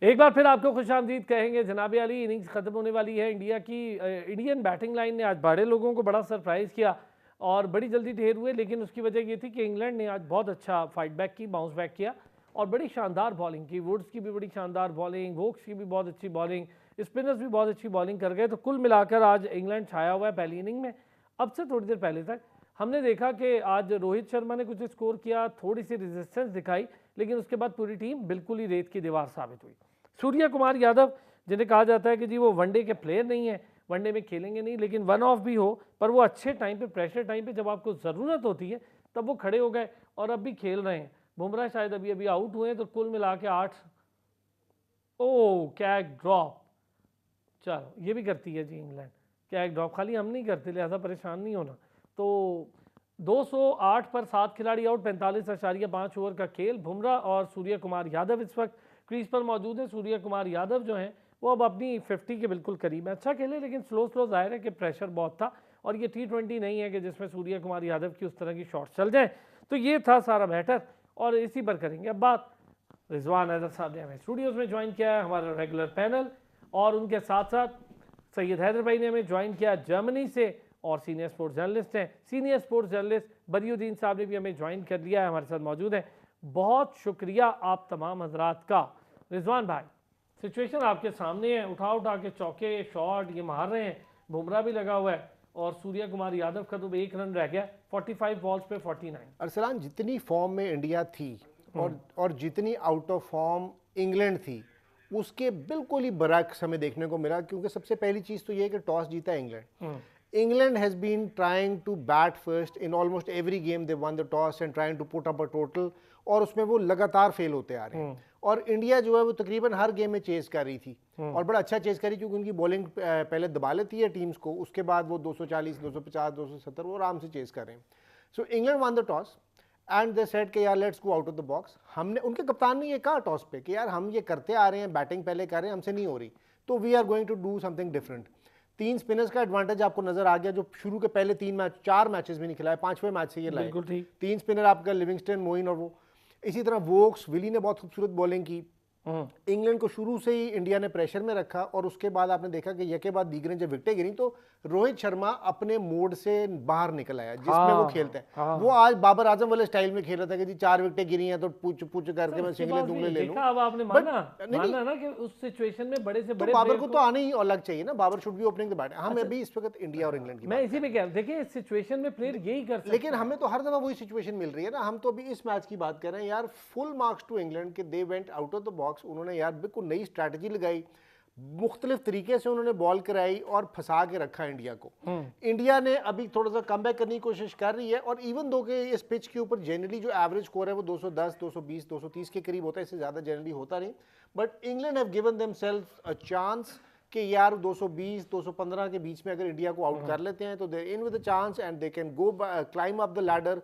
एक बार फिर आपको खुशामदीद कहेंगे जनाब अली। इनिंग्स खत्म होने वाली है इंडिया की। इंडियन बैटिंग लाइन ने आज बड़े लोगों को बड़ा सरप्राइज़ किया और बड़ी जल्दी ढेर हुए, लेकिन उसकी वजह ये थी कि इंग्लैंड ने आज बहुत अच्छा फाइट बैक की, बाउंस बैक किया और बड़ी शानदार बॉलिंग की। वुड्स की भी बड़ी शानदार बॉलिंग, वोक्स की भी बहुत अच्छी बॉलिंग, स्पिनर्स भी बहुत अच्छी बॉलिंग कर गए। तो कुल मिलाकर आज इंग्लैंड छाया हुआ है पहली इनिंग में। अब से थोड़ी देर पहले तक हमने देखा कि आज रोहित शर्मा ने कुछ स्कोर किया, थोड़ी सी रेजिस्टेंस दिखाई, लेकिन उसके बाद पूरी टीम बिल्कुल ही रेत की दीवार साबित हुई। सूर्य कुमार यादव, जिन्हें कहा जाता है कि जी वो वनडे के प्लेयर नहीं है, वनडे में खेलेंगे नहीं, लेकिन वन ऑफ भी हो, पर वो अच्छे टाइम पे, प्रेशर टाइम पे, जब आपको ज़रूरत होती है तब वो खड़े हो गए और अब भी खेल रहे हैं। बुमराह शायद अभी अभी आउट हुए हैं, तो कुल मिला के 8। ओ कैग ड्रॉप, चलो ये भी करती है जी इंग्लैंड, कैग ड्रॉप। खाली हम नहीं करते, लिहाजा परेशान नहीं होना। तो 208 पर 7 खिलाड़ी आउट, 45.5 ओवर का खेल। बुमराह और सूर्य कुमार यादव इस वक्त क्रीज पर मौजूद है। सूर्य कुमार यादव जो हैं वो अब अपनी 50 के बिल्कुल करीब है। अच्छा खेले, लेकिन स्लो स्लो, जाहिर है कि प्रेशर बहुत था और ये T20 नहीं है कि जिसमें सूर्य कुमार यादव की उस तरह की शॉट्स चल जाए। तो ये था सारा मैटर और इसी पर करेंगे अब बात। रिजवान हैदर साहब ने हमें स्टूडियोज़ में ज्वाइन किया है, हमारा रेगुलर पैनल, और उनके साथ साथ सैयद हैदर भाई ने हमें ज्वाइन किया जर्मनी से और सीनियर स्पोर्ट्स जर्नलिस्ट हैं। सीनियर स्पोर्ट्स जर्नलिस्ट बदियुद्दीन साहब ने भी हमें ज्वाइन कर लिया है, हमारे साथ मौजूद हैं। बहुत शुक्रिया आप तमाम हजरात का। रिजवान भाई, सिचुएशन आपके सामने है, उठा उठा के चौके शॉट ये मार रहे हैं, बुमराह भी लगा हुआ है और सूर्य कुमार यादव का तो 1 रन रह गया, 45 बॉल्स पे 49। अरसलान, जितनी फॉर्म में इंडिया थी और जितनी आउट ऑफ फॉर्म इंग्लैंड थी, उसके बिल्कुल ही बरक्स हमें देखने को मिला। क्योंकि सबसे पहली चीज़ तो ये है कि टॉस जीता England. England has been trying to bat first in almost every game. They won the toss and trying to put up a total, और उसमें वो लगातार फेल होते आ रहे हैं। और इंडिया जो है वो तकरीबन हर गेम में चेस कर रही थी और बड़ा अच्छा चेस करी, क्योंकि उनकी बॉलिंग पहले दबा लेती है टीम्स को, उसके बाद वो 240, 250, 270 वो आराम से चेस कर रहे हैं। सो England one the toss and they said कि यार let's go out of the box. हमने, उनके कप्तान ने ये कहा टॉस पे कि यार हम ये करते आ रहे हैं, बैटिंग पहले कर रहे हैं, हमसे नहीं हो रही, तो we are going to do something different. 3 spinners का एडवांटेज आपको नजर आ गया, जो शुरू के पहले 4 मैचेस में नहीं खिलाए, 5वें मैच से ये लाए। 3 स्पिनर आपका लिविंगस्टन, मोइन और वो। इसी तरह वोक्स, विली ने बहुत खूबसूरत बॉलिंग की। इंग्लैंड को शुरू से ही इंडिया ने प्रेशर में रखा और उसके बाद आपने देखा कि यके बाद दीगरें जब विकेटें गिरी तो रोहित शर्मा अपने मोड से बाहर निकल आया जिसमें वो खेलते हैं। वो आज बाबर आजम वाले स्टाइल में खेल रहा था कि जी 4 विकेटें गिरी हैं तो पूछ पूछ करके मैं सिंगले दुंगले ले लूं। अब आपने माना ना कि उस सिचुएशन में बड़े से बड़े बाबर को तो आने ही अलग चाहिए ना, Babar should be opening the bat. हम अभी इस वक्त इंडिया और इंग्लैंड की मैं इसी पे कह रहा हूं, देखिए इस सिचुएशन में प्लेयर यही कर सकते हैं, लेकिन हमें तो हर दफा वही सिचुएशन मिल रही है ना। हम तो अभी इस मैच की बात कर रहे हैं यार, फुल मार्क्स टू इंग्लैंड के they went out of the box. उन्होंने यार बिल्कुल नई स्ट्रैटेजी लगाई, मुख्तलिफ तरीके से उन्होंने बॉल कराई और फंसा के रखा इंडिया को। इंडिया ने अभी थोड़ा सा कम बैक करने की कोशिश कर रही है और इवन दो के इस पिच के ऊपर जनरली जो एवरेज स्कोर है वो 210, 220, 230 के करीब होता है, इससे ज़्यादा जनरली होता नहीं। But England have given themselves a chance कि यार 220, 215 के बीच में अगर इंडिया को आउट कर लेते हैं तो they in with a chance and they can go climb up the ladder.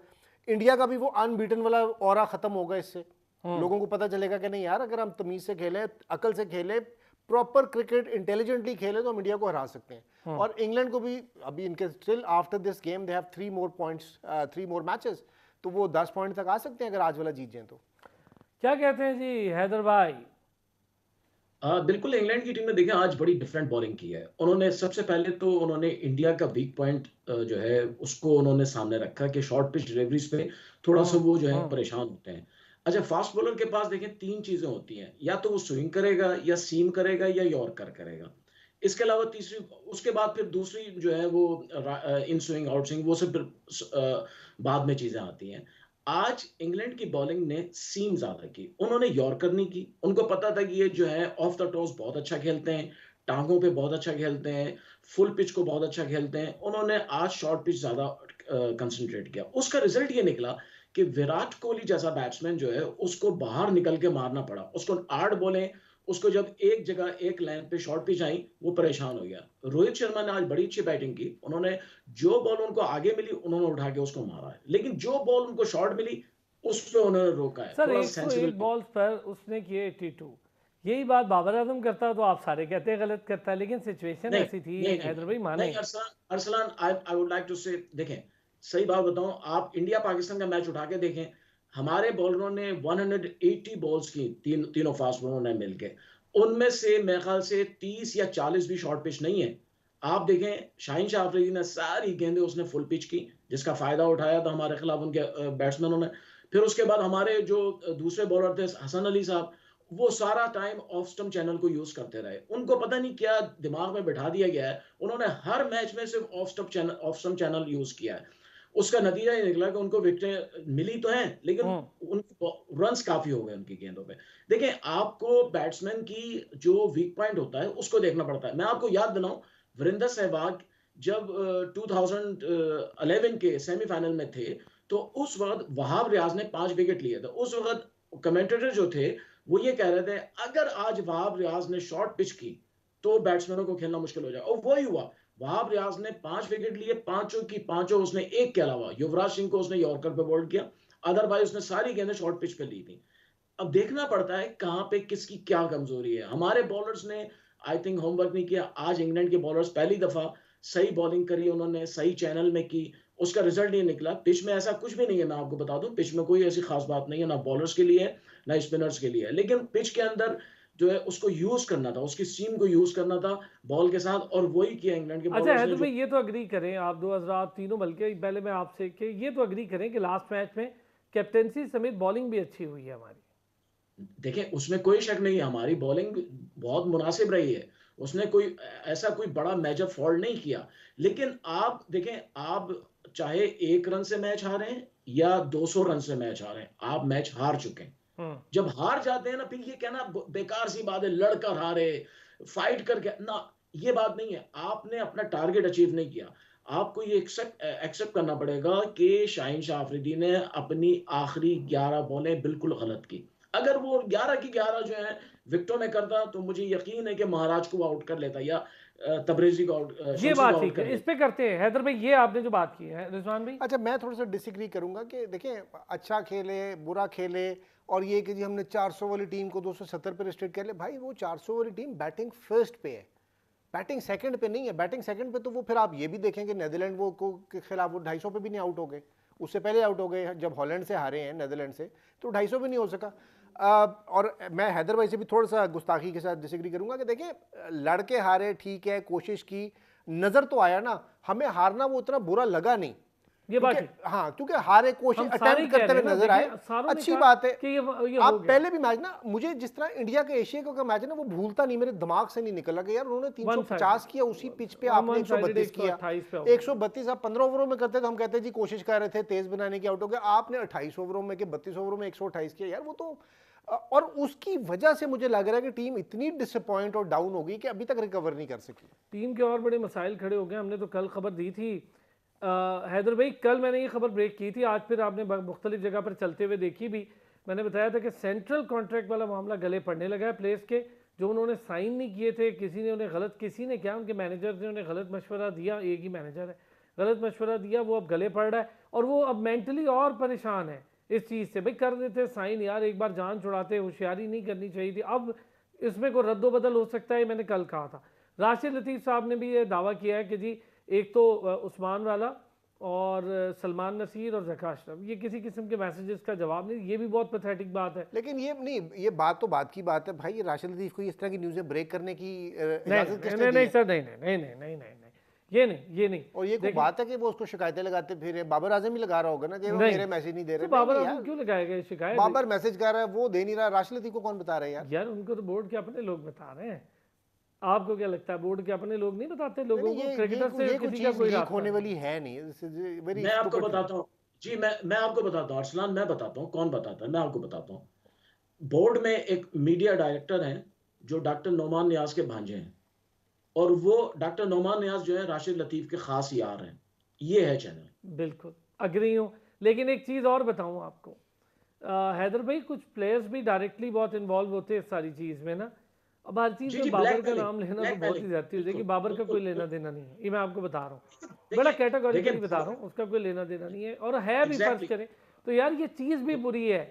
India का भी वो अनबीटन वाला ऑरा खत्म होगा इससे। लोगों को पता चलेगा कि नहीं यार, अगर हम तमीज से खेलें, अकल से खेलें, प्रॉपर क्रिकेट इंटेलिजेंटली खेले तो हम इंडिया को हरा सकते हैं। और इंग्लैंड को भी अभी इनके still after this game they have 3 more points, 3 more matches, तो वो 10 पॉइंट तक आ सकते हैं अगर आज वाला जीत जाए तो। क्या कहते हैं जी हैदर भाई? बिल्कुल, इंग्लैंड की टीम ने देखिए आज बड़ी डिफरेंट बॉलिंग की है। उन्होंने सबसे पहले तो उन्होंने इंडिया का वीक पॉइंट जो है उसको उन्होंने सामने रखा कि शॉर्ट पिच डिलीवरीज पे थोड़ा सा वो जो है परेशान होते हैं। अच्छा, फास्ट बॉलर के पास देखें 3 चीजें होती हैं, या तो वो स्विंग करेगा या सीम करेगा या यॉर्कर करेगा। इसके अलावा तीसरी, उसके बाद फिर दूसरी जो है वो इन स्विंग आउट स्विंग, वो सब बाद में चीजें आती हैं। आज इंग्लैंड की बॉलिंग ने सीम ज्यादा की, उन्होंने यॉर्कर नहीं की। उनको पता था कि ये जो है ऑफ द टॉस बहुत अच्छा खेलते हैं, टांगों पे बहुत अच्छा खेलते हैं, फुल पिच को बहुत अच्छा खेलते हैं। उन्होंने आज शॉर्ट पिच ज्यादा कंसंट्रेट किया। उसका रिजल्ट ये निकला कि विराट कोहली जैसा बैट्समैन जो है उसको बाहर निकल के मारना पड़ा। उसको 8 बॉलें, उसको जब एक जगह एक लाइन पे शॉर्ट पिच आई वो परेशान हो गया। रोहित शर्मा ने आज बड़ी अच्छी बैटिंग की। उन्होंने जो बॉल उनको आगे मिली उन्होंने उठा के उसको मारा है, लेकिन जो बॉल उनको शॉर्ट मिली उस पे उन्होंने रोका है। सर 101 बॉल्स पर उसने किए 82। यही बात बाबर आजम करता तो आप सारे कहते हैं गलत करता है, लेकिन सिचुएशन ऐसी थी। हैदर भाई माने Arsalan, I would like to say, देखें सही बात बताऊं, आप इंडिया पाकिस्तान का मैच उठा के देखें, हमारे बॉलरों ने 180 बॉल्स की, तीनों फास्ट बॉलरों ने मिलके। उनमें से मेरे ख्याल से 30 या 40 भी शॉर्ट पिच नहीं है। आप देखें, शाहीन शाह अफरीदी ने सारी गेंदें उसने फुल पिच की, जिसका फायदा उठाया था हमारे खिलाफ उनके बैट्समैनों ने। फिर उसके बाद हमारे जो दूसरे बॉलर थे हसन अली साहब, वो सारा टाइम ऑफ स्टंप चैनल को यूज करते रहे। उनको पता नहीं क्या दिमाग में बैठा दिया गया है, उन्होंने हर मैच में सिर्फ ऑफ स्टंप चैनल यूज किया है। उसका नतीजा ये निकला कि उनको विकेटें मिली तो हैं, लेकिन उनको रन्स काफी हो गए उनकी गेंदों पे। देखें, आपको बैट्समैन की जो वीक पॉइंट होता है उसको देखना पड़ता है। मैं आपको याद दिलाऊं, वीरेंद्र सहवाग जब 2011 के सेमीफाइनल में थे, तो उस वक्त वहाब रियाज ने 5 विकेट लिए थे। उस वक्त कमेंटेटर जो थे वो ये कह रहे थे, अगर आज वहाब रियाज ने शॉर्ट पिच की तो बैट्समैनों को खेलना मुश्किल हो जाए, और वही हुआ। वहाब रियाज ने 5 विकेट लिए, पांचों की पांचों उसने, एक के अलावा युवराज सिंह को उसने यॉर्कर पे बोल्ड किया, अदरवाइज उसने सारी गेंदें शॉर्ट पिच पे ली थी। अब देखना पड़ता है कहां पे किसकी क्या कमजोरी है। हमारे बॉलर्स ने आई थिंक होमवर्क नहीं किया। आज इंग्लैंड के बॉलर्स पहली दफा सही बॉलिंग करी, उन्होंने सही चैनल में की, उसका रिजल्ट नहीं निकला। पिच में ऐसा कुछ भी नहीं है, मैं आपको बता दूं, पिच में कोई ऐसी खास बात नहीं है, ना बॉलर्स के लिए ना स्पिनर्स के लिए। लेकिन पिच के अंदर जो है उसको यूज करना था, उसकी सीम को यूज करना था बॉल के साथ, और वही किया इंग्लैंड के अच्छा बॉलर्स ने। हैदर जो भाई, ये तो अग्री करें आप, दो हजरात तीनों, बल्कि पहले मैं आपसे कि ये तो अग्री करें कि लास्ट मैच में कैप्टेंसी समेत बॉलिंग भी अच्छी हुई है हमारी। देखें, उसमें कोई शक नहीं है, हमारी बॉलिंग बहुत मुनासिब रही है। उसने कोई ऐसा कोई बड़ा मेजर फॉल्ट नहीं किया। लेकिन आप देखें, आप चाहे 1 रन से मैच हारे हैं या 200 रन से मैच हारे हैं, आप मैच हार चुके हैं। जब हार जाते हैं ना, फिर ये कहना बेकार सी बात है, लड़कर हारे, फाइट करके ना, ये बात नहीं है। आपने अपना टारगेट अचीव नहीं किया। आपको ये एक्सेप्ट करना पड़ेगा कि शाहीन शाह अफरीदी ने अपनी आखिरी 11 बॉलें बिल्कुल गलत की। अगर वो 11 की 11 जो है विकेटों ने करता, तो मुझे यकीन है कि महाराज को आउट कर लेता, या तबरेजी को आउट, ये शमसी बात को आउट ठीक कर है, इस लेता। पे करते हैं हैदर भाई, ये आपने जो बात की है रिजवान भाई। अच्छा, मैं थोड़ा सा डिसएग्री करूंगा कि देखें, अच्छा खेले बुरा खेले, और ये कि जी हमने 400 वाली टीम को 270 पे रिस्ट्रिक्ट कर ले, भाई वो 400 वाली टीम बैटिंग फर्स्ट पे है, बैटिंग सेकंड पे नहीं है। बैटिंग सेकंड पे तो वो फिर आप ये भी देखेंगे नीदरलैंड वो को के खिलाफ वो 250 पे भी नहीं आउट हो गए, उससे पहले आउट हो गए जब हॉलैंड से हारे हैं नीदरलैंड से, तो 250 भी नहीं हो सका। और मैं हैदर भाई से भी थोड़ा सा गुस्ताखी के साथ डिसएग्री करूंगा कि देखिए, लड़के हारे ठीक है, कोशिश की, नजर तो आया ना, हमें हारना वो उतना बुरा लगा नहीं, ये बात क्योंकि हाँ, क्योंकि हारे कोशिश हम सारे अटेम्प्ट कह करते रहे हुए हैं ना, नजर आए, देखिए, सारों ने अच्छी कहा बात है। कि ये हो आप गया। पहले भी मैच ना, मुझे जिस तरह इंडिया का एशिया का मैच है ना, वो भूलता नहीं, मेरे दिमाग से नहीं निकला कि यार उन्होंने 350 किया, उसी पिच पे आपने 132 किया, 132 आप 15 ओवरों में करते तो हम कहते जी कोशिश कर रहे थे तेज बनाने की, आउट हो गया। आपने 28 ओवरों में के 32 ओवरों में 128 किया, यार वो तो, और उसकी वजह से मुझे लग रहा है कि टीम इतनी डिसअपॉइंट और डाउन हो गई कि अभी तक रिकवर नहीं कर सकी। टीम के और बड़े मसाइल खड़े हो गए। हमने तो कल खबर दी थी हैदर भाई, कल मैंने ये खबर ब्रेक की थी, आज फिर आपने मुख्तलिफ जगह पर चलते हुए देखी भी। मैंने बताया था कि सेंट्रल कॉन्ट्रैक्ट वाला मामला गले पड़ने लगा है प्लेयर्स के, जो उन्होंने साइन नहीं किए थे। किसी ने उन्हें गलत, किसी ने क्या, उनके मैनेजर ने उन्हें गलत मशवरा दिया, एक ही मैनेजर है, गलत मशवरा दिया, वो अब गले पड़ रहा है, और वो अब मेंटली और परेशान है इस चीज़ से। भाई कर देते साइन यार, एक बार जान छुड़ाते, होशियारी नहीं करनी चाहिए थी। अब इसमें कोई रद्दोबदल हो सकता है, मैंने कल कहा था। राशिद लतीफ़ साहब ने भी ये दावा किया है कि जी एक तो उस्मान वाला और सलमान नसीर और ज़का अशरफ, ये किसी किस्म के मैसेजेस का जवाब नहीं, ये भी बहुत पैथेटिक बात है। लेकिन ये नहीं, ये बात तो बात की बात है भाई, ये राशिद लतीफ़ को इस तरह की न्यूज़ें ब्रेक करने की इजाज़त किसने दी है? नहीं सर, नहीं, ये नहीं। और ये कोई बात है कि वो उसको शिकायतें लगाते फिर, बाबर आजम ही लगा रहा होगा ना कि वो मेरे मैसेज नहीं दे रहे। तो बाबर आजम क्यों लगाएगा शिकायत? बाबर मैसेज कर रहा है, वो दे नहीं रहा, राशिद लतीफ़ को कौन बता रहा है यार? यार उनको तो बोर्ड के अपने लोग बता रहे हैं। आपको क्या लगता है बोर्ड के अपने लोग नहीं बताते लोगों को? क्रिकेटर से किसी का कोई रास्ता होने वाली है नहीं। मैं आपको बताता हूँ जी, मैं आपको बताता हूँ अरसलान, मैं बताता हूँ कौन बताता है, मैं आपको बताता हूँ। बोर्ड में एक मीडिया डायरेक्टर हैं जो डॉक्टर नोमान नियाज के भांजे हैं, और वो डॉक्टर नोमान नियाज जो है राशिद लतीफ़ के खास यार हैं। ये है चैनल। बिल्कुल अग्री हूँ, लेकिन एक चीज़ और बताऊँ आपको हैदर भाई, कुछ प्लेयर्स भी डायरेक्टली बहुत इन्वॉल्व होते हैं इस सारी चीज़ में ना। अब हर चीज़ में बाबर का नाम लेना तो बहुत ही ज़्यादती हो जाएगी। बाबर का कोई लेना देना नहीं है, ये मैं आपको बता रहा हूँ, बड़ा कैटेगोरिकली बता रहा हूँ, उसका कोई लेना देना नहीं है। और है भी, फर्ज करें तो यार ये चीज़ भी बुरी है।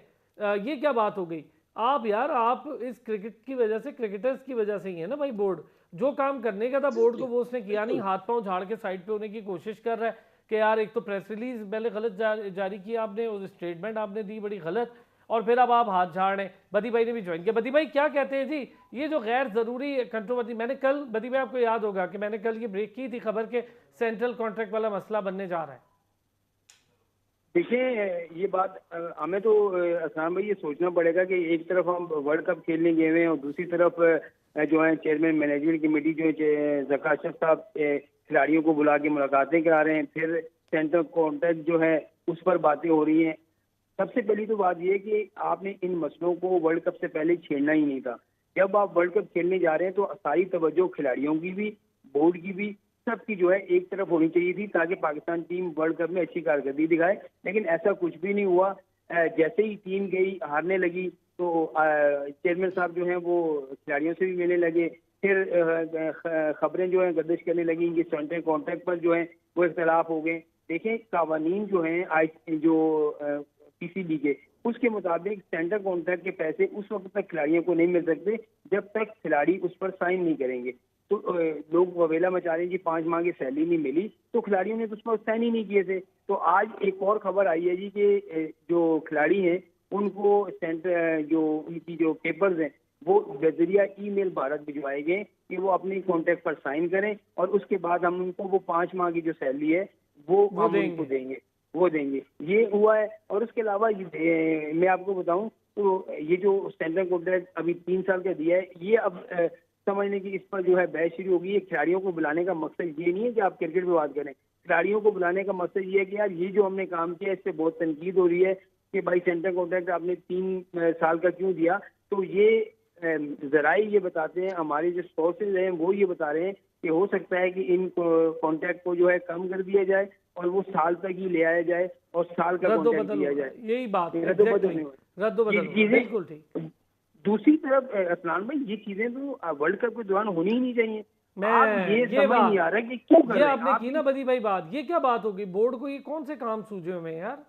ये क्या बात हो गई? आप यार, आप इस क्रिकेट की वजह से, क्रिकेटर्स की वजह से ही है ना भाई। बोर्ड जो काम करने का था बोर्ड को, वो उसने किया नहीं, हाथ पांव झाड़ के साइड पे होने की कोशिश कर रहा है। कि यार एक तो प्रेस रिलीज पहले गलत जारी की आपने, और स्टेटमेंट आपने दी बड़ी गलत, और फिर अब आप हाथ झाड़ रहे हैं। बदी भाई ने भी ज्वाइन किया। बदी भाई क्या कहते हैं जी, ये जो गैर ज़रूरी कंट्रोवर्सी, मैंने कल, बदी भाई आपको याद होगा कि मैंने कल ये ब्रेक की थी खबर के सेंट्रल कॉन्ट्रैक्ट वाला मसला बनने जा रहा है। देखिए ये बात हमें तो असान भाई ये सोचना पड़ेगा कि एक तरफ हम वर्ल्ड कप खेलने गए हुए हैं और दूसरी तरफ जो है चेयरमैन मैनेजमेंट कमेटी जो है ज़का अशरफ साहब खिलाड़ियों को बुला के मुलाकातें करा रहे हैं, फिर सेंट्रल कॉन्ट्रैक्ट जो है उस पर बातें हो रही हैं। सबसे पहली तो बात यह है कि आपने इन मसलों को वर्ल्ड कप से पहले छेड़ना ही नहीं था। जब आप वर्ल्ड कप खेलने जा रहे हैं तो सारी तवज्जो खिलाड़ियों की भी, बोर्ड की भी, सबकी जो है एक तरफ होनी चाहिए थी ताकि पाकिस्तान टीम वर्ल्ड कप में अच्छी कारकर्दगी दिखाए, लेकिन ऐसा कुछ भी नहीं हुआ। जैसे ही टीम गई हारने लगी तो चेयरमैन साहब जो हैं वो खिलाड़ियों से भी मिलने लगे, फिर खबरें जो हैं गर्दिश करने लगी कि सेंट्रल कॉन्ट्रैक्ट पर जो है वो इख्तलाफ हो गए। देखें कावानीन जो हैं जो पीसीबी के, उसके मुताबिक सेंट्रल कॉन्ट्रैक्ट के पैसे उस वक्त तक खिलाड़ियों को नहीं मिल सकते जब तक खिलाड़ी उस पर साइन नहीं करेंगे। तो लोग ववेला मचा रहे हैं कि 5 माह की सैलरी नहीं मिली, तो खिलाड़ियों ने तो उस पर साइन ही नहीं किए थे। तो आज एक और खबर आई है जी कि जो खिलाड़ी हैं उनको सेंट्रल जो उनकी जो पेपर्स हैं वो जरिया ईमेल भारत भिजवाए गए कि वो अपने कॉन्ट्रैक्ट पर साइन करें और उसके बाद हम उनको वो 5 माह की जो सैलरी है वो हम उनको देंगे, वो देंगे। ये हुआ है। और उसके अलावा मैं आपको बताऊं तो ये जो सेंट्रल कॉन्ट्रैक्ट अभी 3 साल का दिया है, ये अब समझने की इस पर जो है बहस शुरू होगी। ये खिलाड़ियों को बुलाने का मकसद ये नहीं है कि आप क्रिकेट पे बात करें, खिलाड़ियों को बुलाने का मकसद ये है कि यार ये जो हमने काम किया इससे बहुत तनकीद हो रही है कि भाई सेंट्रल कॉन्ट्रैक्ट आपने 3 साल का क्यों दिया। तो ये जराए ये बताते हैं, हमारे जो सोर्सेज हैं वो ये बता रहे हैं कि हो सकता है कि इन कॉन्ट्रैक्ट को जो है कम कर दिया जाए और वो साल तक ही ले आया जाए और साल का कॉन्ट्रैक्ट दिया जाए। यही बात है, रद्दोबदल बिल्कुल ठीक। दूसरी तरफ असलान भाई ये चीजें तो वर्ल्ड कप के दौरान होनी ही नहीं चाहिए। मैं ये समझ नहीं आ रहा कि क्यों कर ये रहे हैं आपने की ना बदी भाई बात, ये क्या बात होगी बोर्ड को, ये कौन से काम सूझे हुए हैं यार।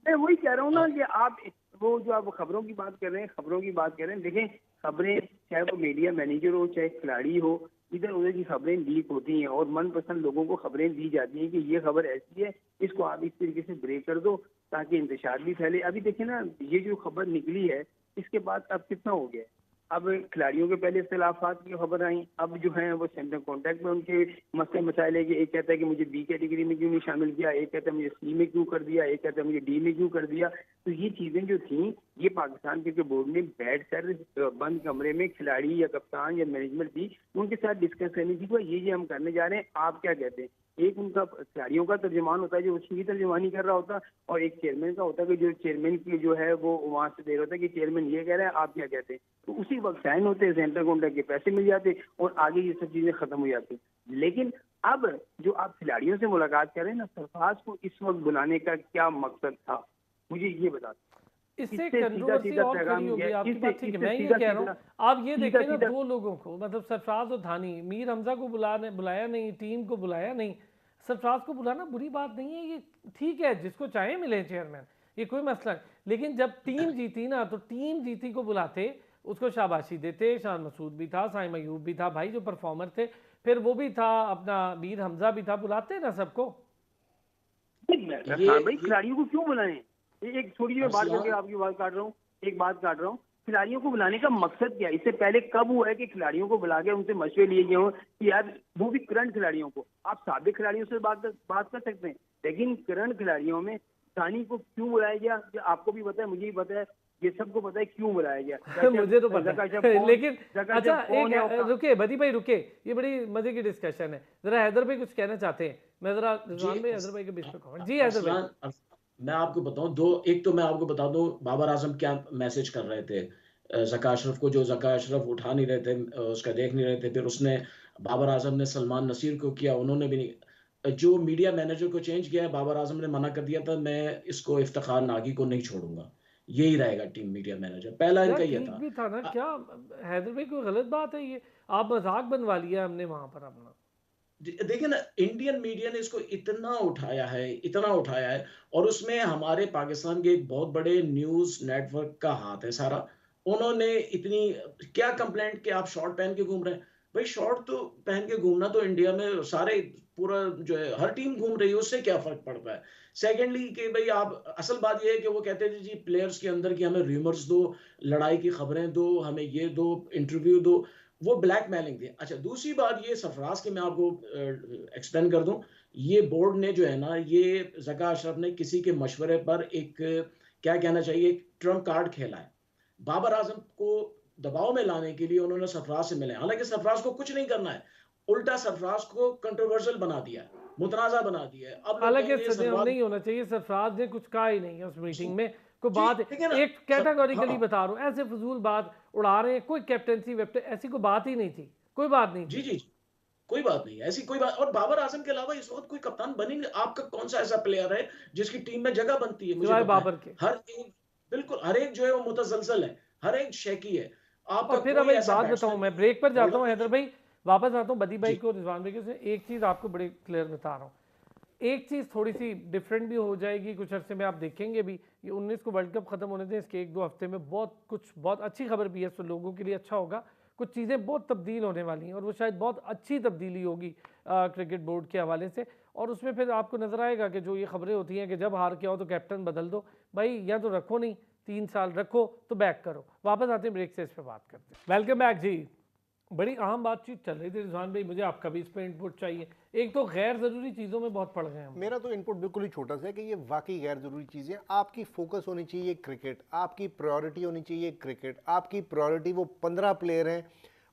मैं वही कह रहा हूँ ना कि आप वो जो आप खबरों की बात कर रहे हैं, खबरों की बात कर रहे हैं, देखें खबरें चाहे वो मीडिया मैनेजर हो चाहे खिलाड़ी हो, इधर उधर की खबरें लीक होती हैं और मनपसंद लोगों को खबरें दी जाती हैं कि ये खबर ऐसी है, इसको आप इस तरीके से ब्रेक कर दो ताकि इंतशार भी फैले। अभी देखिए ना ये जो खबर निकली है इसके बाद अब कितना हो गया। अब खिलाड़ियों के पहले इख्तिलाफात की खबर आई, अब जो है वो सेंट्रल कॉन्ट्रैक्ट में उनके मसले मसाइल है कि एक कहता है कि मुझे बी कैटेगरी में क्यों नहीं शामिल किया, एक कहता है मुझे सी में क्यों कर दिया, एक कहता है मुझे डी में क्यों कर दिया। तो ये चीज़ें जो थी ये पाकिस्तान क्रिकेट बोर्ड ने बैठ कर बंद कमरे में खिलाड़ी या कप्तान या मैनेजमेंट थी उनके साथ डिस्कस करनी थी कि ये हम करने जा रहे हैं, आप क्या कहते हैं। एक उनका खिलाड़ियों का तर्जुमान होता है जो उसकी तर्जुमानी कर रहा होता, और एक चेयरमैन का होता है कि जो चेयरमैन की जो है वो वहाँ से दे रहा होता है कि चेयरमैन ये कह रहा है आप क्या कहते हैं। तो उसी वक्त साइन होते हैं, सेंट्रल कॉन्ट्रैक्ट के पैसे मिल जाते और आगे ये सब चीजें खत्म हो जाती। लेकिन अब जो आप खिलाड़ियों से मुलाकात करें ना, सरफराज को इस वक्त बुलाने का क्या मकसद था, मुझे ये बता। इससे कंट्रोवर्सी और खड़ी होगी। आपकी बात ठीक है, मैं ये कह रहा हूँ आप ये देखिए ना, 2 लोगों को मतलब सरफराज और धानी, मीर हमजा को बुलाया नहीं, टीम को बुलाया नहीं। सरफराज को बुलाना बुरी बात नहीं है, ये ठीक है, जिसको चाहे मिले चेयरमैन, ये कोई मसला नहीं। लेकिन जब टीम जीती ना तो टीम जीती को बुलाते, उसको शाबाशी देते। शान मसूद भी था, साइम अयूब भी था, भाई जो परफॉर्मर थे, फिर वो भी था अपना मीर हमजा भी था, बुलाते ना सबको। भाई खिलाड़ियों को क्यों बुलाएं, एक छोटी सी बात करके आपकी बात काट रहा हूँ, एक बात काट रहा हूँ। खिलाड़ियों को बुलाने का मकसद क्या है? इससे पहले कब हुआ है कि खिलाड़ियों को बुला के उनसे मशवरे लिए गए हों कि यार, वो भी करंट खिलाड़ियों को, आप साबिक खिलाड़ियों से बात कर सकते हैं, लेकिन करंट खिलाड़ियों में सानी को क्यों बुलाया गया? आपको भी पता है, मुझे भी पता है, ये सबको पता है क्यों बुलाया गया। मुझे तो पता है, लेकिन अच्छा एक रुके बदी भाई रुके, ये बड़ी मजे की डिस्कशन है। जरा हैदर भाई कुछ कहना चाहते हैं, मैं जरा रिजवान भाई हैदर भाई के बीच में कहूँ। जी हैदर भाई, मैं आपको बताऊं एक तो मैं आपको बता दूं बाबर आजम क्या मैसेज कर रहे थे ज़का अशरफ को, जो ज़का अशरफ उठा नहीं रहे थे, उसका देख नहीं रहे थे। फिर उसने बाबर आजम ने सलमान नसीर को किया, उन्होंने भी नहीं। जो मीडिया मैनेजर को चेंज किया है, बाबर आजम ने मना कर दिया था, मैं इसको इफ्तिखार नागी को नहीं छोड़ूंगा, यही रहेगा टीम मीडिया मैनेजर। पहला इनका ये था ना। क्या हैदर भाई कोई गलत बात है? ये आप मजाक बनवा लिया हमने वहां पर अपना। देखिए ना, इंडियन मीडिया ने इसको इतना उठाया है और उसमें हमारे पाकिस्तान के एक बहुत बड़े न्यूज नेटवर्क का हाथ है सारा। उन्होंने इतनी क्या कंप्लेंट कि आप शॉर्ट पहन के घूम रहे हैं। भाई शॉर्ट तो पहन के घूमना तो इंडिया में सारे पूरा जो है हर टीम घूम रही है, उससे क्या फर्क पड़ता है। सेकेंडली कि भाई आप असल बात ये है कि वो कहते थे जी प्लेयर्स के अंदर कि हमें रूमर्स दो, लड़ाई की खबरें दो, हमें ये दो, इंटरव्यू दो, वो ब्लैकमेलिंग थी। अच्छा दूसरी बात ये सरफराज की मैं आपको एक्सप्लेन कर दूं, ये बोर्ड ने जो है ना, ये जका अशरफ ने किसी के मशवरे पर एक क्या कहना चाहिए एक ट्रम्प कार्ड खेला है। बाबर आजम को दबाव में लाने के लिए उन्होंने सरफराज से मिले, हालांकि सरफराज को कुछ नहीं करना है, उल्टा सरफराज को कंट्रोवर्शियल बना दिया है, मुतनाजा बना दिया है। अब लोग हालांकि कहेंगे सरफराज नहीं होना चाहिए, सरफराज ने कुछ कहा ही नहीं है उस मीटिंग में। कोई जी बात ठीक है ना एक कैटेगोरिकली हाँ बता रहा हूँ, ऐसे फजूल बात उड़ा रहे हैं, कोई कैप्टनसी ऐसी कोई बात ही नहीं थी, कोई बात नहीं जी थी। जी कोई बात नहीं ऐसी कोई बात। और बाबर आजम के अलावा इस वक्त कोई कप्तान बनी नहीं। आपका कौन सा ऐसा प्लेयर है जिसकी टीम में जगह बनती है, मुझे सिवाय बताएं। बाबर के। हर एक बिल्कुल हर एक जो है वो मुतसलसल है, हर एक शेकी है। और आपका फिर अब कोई एक ऐसा बात बताऊं, बैट्समैन मैं नहीं है, ब्रेक पर जाता बॉलर हूं नहीं हैदर है। भाई, वापस आता हूं बदी भाई जी को, रिजवान भाई को। एक चीज़ आपको बड़ी क्लियर बता रहा हूँ, एक चीज़ थोड़ी सी डिफरेंट भी हो जाएगी कुछ अरसे में, आप देखेंगे भी। ये 19 को वर्ल्ड कप खत्म होने दें, इसके एक दो हफ्ते में बहुत अच्छी खबर भी है, तो लोगों के लिए अच्छा होगा। कुछ चीज़ें बहुत तब्दील होने वाली हैं और वो शायद बहुत अच्छी तब्दीली होगी क्रिकेट बोर्ड के हवाले से। और उसमें फिर आपको नजर आएगा कि जो ये खबरें होती हैं कि जब हार के आओ तो कैप्टन बदल दो, भाई या तो रखो नहीं, 3 साल रखो तो बैक करो। वापस आते हैं ब्रेक से, इस पर बात करते हैं। वेलकम बैक जी। बड़ी अहम बातचीत चल रही थी रिजवान भाई, मुझे आपका भी इस पर इनपुट चाहिए। एक तो गैर ज़रूरी चीज़ों में बहुत पड़ गए हम। मेरा तो इनपुट बिल्कुल ही छोटा सा है कि ये वाकई गैर ज़रूरी चीज़ें। आपकी फोकस होनी चाहिए क्रिकेट, आपकी प्रायोरिटी होनी चाहिए क्रिकेट। आपकी प्रायोरिटी वो 15 प्लेयर हैं,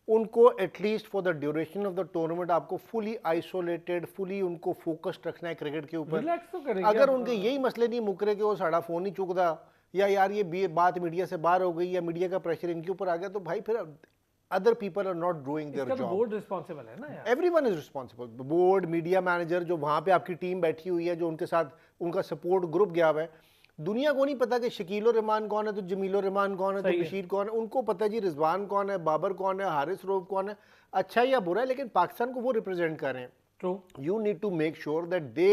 उनको at least for the duration of the tournament आपको फुली आइसोलेटेड, फुली उनको फोकस्ड रखना है क्रिकेट के ऊपर। रिलैक्स तो करेंगे अगर अब। उनके यही मसले नहीं मुकरे कि वो साड़ा फ़ोन नहीं चुकता, या यार ये बात मीडिया से बाहर हो गई, या मीडिया का प्रेशर इनके ऊपर आ गया, तो भाई फिर other people are not doing their इसका तो जॉब। बोर्ड रिस्पॉन्सिबल है ना यार। Everyone is responsible, board, media manager, जो वहाँ पे आपकी टीम बैठी हुई है, जो उनके साथ उनका सपोर्ट ग्रुप गया हुआ है। दुनिया को नहीं पता कि शकील रहमान कौन है, तो जमील रहमान कौन है, तो बशीर कौन है। उनको पता है जी रिजवान कौन है, बाबर कौन है, हारिस रऊफ कौन है। अच्छा या बुरा है, लेकिन पाकिस्तान को वो रिप्रेजेंट कर रहे हैं। True. You need to make sure that they